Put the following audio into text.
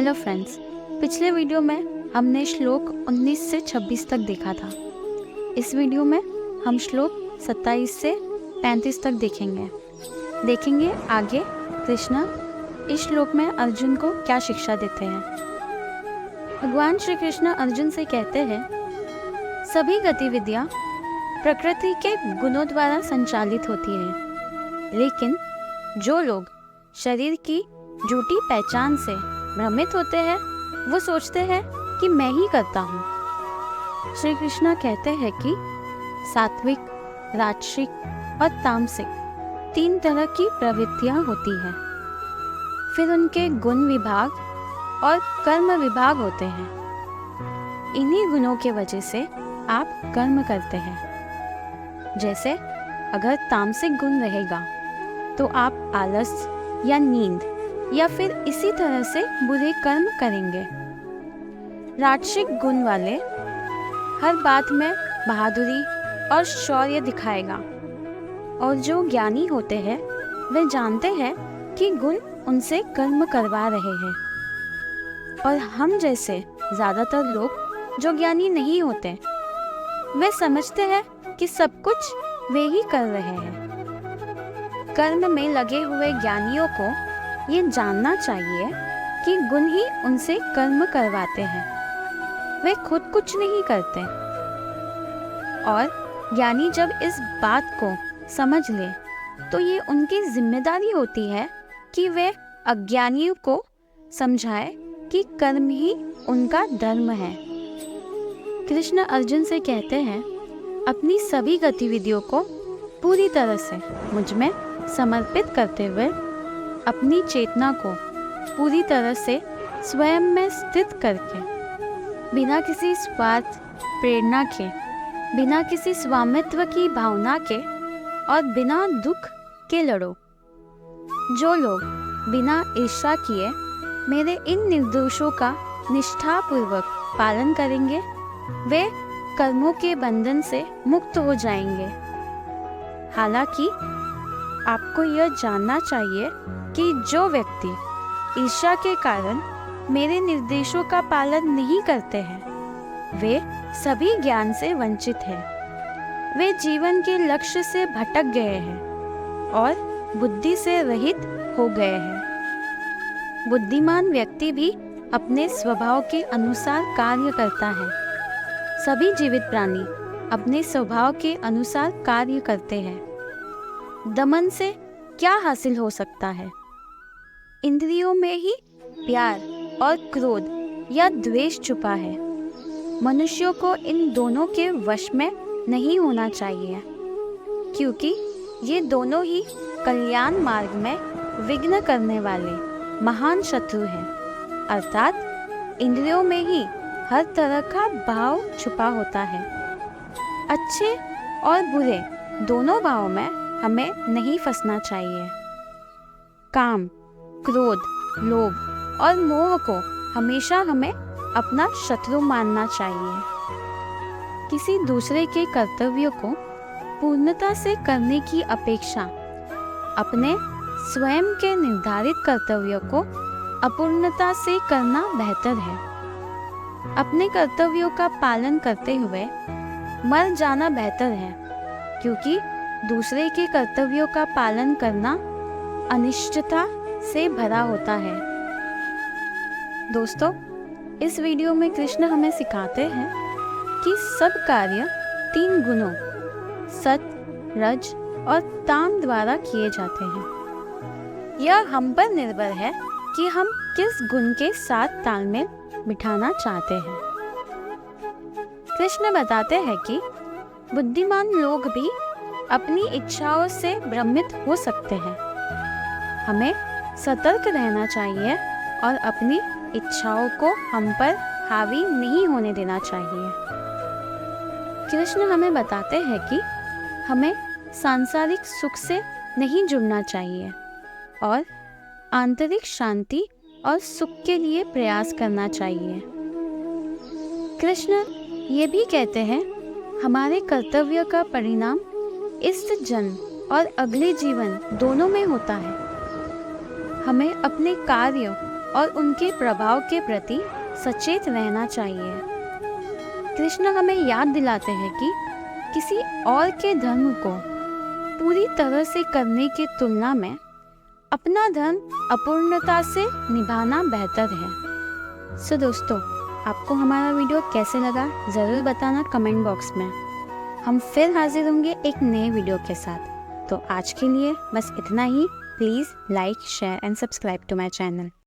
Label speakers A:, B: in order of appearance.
A: Hello friends, पिछले video में हमने श्लोक 19 से 26 तक देखा था। इस वीडियो में हम श्लोक 27 से 35 तक देखेंगे आगे कृष्ण इस श्लोक में अर्जुन को क्या शिक्षा देते हैं। भगवान श्री कृष्ण अर्जुन से कहते हैं, सभी गतिविधियाँ प्रकृति के गुणों द्वारा संचालित होती हैं, लेकिन जो लोग शरीर की झूठी पहचान से भ्रमित होते हैं वो सोचते हैं कि मैं ही करता हूँ। श्री कृष्ण कहते हैं कि सात्विक, राजसिक और तामसिक 3 तरह की प्रवृत्तियाँ होती हैं। फिर उनके गुण विभाग और कर्म विभाग होते हैं। इन्हीं गुणों के वजह से आप कर्म करते हैं। जैसे अगर तामसिक गुण रहेगा तो आप आलस या नींद या फिर इसी तरह से बुरे कर्म करेंगे। राजसिक गुण वाले हर बात में बहादुरी और शौर्य दिखाएगा, और जो ज्ञानी होते हैं वे जानते हैं कि गुण उनसे कर्म करवा रहे हैं। और हम जैसे ज़्यादातर लोग जो ज्ञानी नहीं होते वे समझते हैं कि सब कुछ वे ही कर रहे हैं। कर्म में लगे हुए ज्ञानियों को ये जानना चाहिए कि गुण ही उनसे कर्म करवाते हैं, वे खुद कुछ नहीं करते। और ज्ञानी जब इस बात को समझ ले तो ये उनकी जिम्मेदारी होती है कि वे अज्ञानियों को समझाए कि कर्म ही उनका धर्म है। कृष्ण अर्जुन से कहते हैं, अपनी सभी गतिविधियों को पूरी तरह से मुझ में समर्पित करते हुए अपनी चेतना को पूरी तरह से स्वयं में स्थित करके बिना किसी स्वार्थ प्रेरणा के, बिना किसी स्वामित्व की भावना के और बिना दुख के लड़ो। जो लोग बिना ईर्ष्या किए मेरे इन निर्देशों का निष्ठापूर्वक पालन करेंगे वे कर्मों के बंधन से मुक्त हो जाएंगे। हालांकि आपको यह जानना चाहिए कि जो व्यक्ति ईर्ष्या के कारण मेरे निर्देशों का पालन नहीं करते हैं वे सभी ज्ञान से वंचित हैं। वे जीवन के लक्ष्य से भटक गए हैं और बुद्धि से रहित हो गए हैं। बुद्धिमान व्यक्ति भी अपने स्वभाव के अनुसार कार्य करता है। सभी जीवित प्राणी अपने स्वभाव के अनुसार कार्य करते हैं। दमन से क्या हासिल हो सकता है? इंद्रियों में ही प्यार और क्रोध या द्वेष छुपा है। मनुष्यों को इन दोनों के वश में नहीं होना चाहिए, क्योंकि ये दोनों ही कल्याण मार्ग में विघ्न करने वाले महान शत्रु हैं। अर्थात इंद्रियों में ही हर तरह का भाव छुपा होता है। अच्छे और बुरे दोनों भावों में हमें नहीं फंसना चाहिए। काम, क्रोध, लोभ और मोह को हमेशा हमें अपना शत्रु मानना चाहिए। किसी दूसरे के कर्तव्यों को पूर्णता से करने की अपेक्षा अपने स्वयं के निर्धारित कर्तव्यों को अपूर्णता से करना बेहतर है। अपने कर्तव्यों का पालन करते हुए मर जाना बेहतर है, क्योंकि दूसरे के कर्तव्यों का पालन करना अनिश्चितता से भरा होता है। दोस्तों, इस वीडियो में कृष्ण हमें सिखाते हैं कि सब कार्य 3 गुणों सत, रज और ताम द्वारा किए जाते हैं। यह हम पर निर्भर है कि हम किस गुण के साथ तालमेल बिठाना चाहते हैं। कृष्ण बताते हैं कि बुद्धिमान लोग भी अपनी इच्छाओं से भ्रमित हो सकते हैं। हमें सतर्क रहना चाहिए और अपनी इच्छाओं को हम पर हावी नहीं होने देना चाहिए। कृष्ण हमें बताते हैं कि हमें सांसारिक सुख से नहीं जुड़ना चाहिए और आंतरिक शांति और सुख के लिए प्रयास करना चाहिए। कृष्ण ये भी कहते हैं, हमारे कर्तव्य का परिणाम इस जन्म और अगले जीवन दोनों में होता है। हमें अपने कार्यों और उनके प्रभाव के प्रति सचेत रहना चाहिए। कृष्ण हमें याद दिलाते हैं कि किसी और के धर्म को पूरी तरह से करने की तुलना में अपना धर्म अपूर्णता से निभाना बेहतर है। सो दोस्तों, आपको हमारा वीडियो कैसे लगा ज़रूर बताना कमेंट बॉक्स में। हम फिर हाजिर होंगे एक नए वीडियो के साथ। तो आज के लिए बस इतना ही। Please like, share and subscribe to my channel.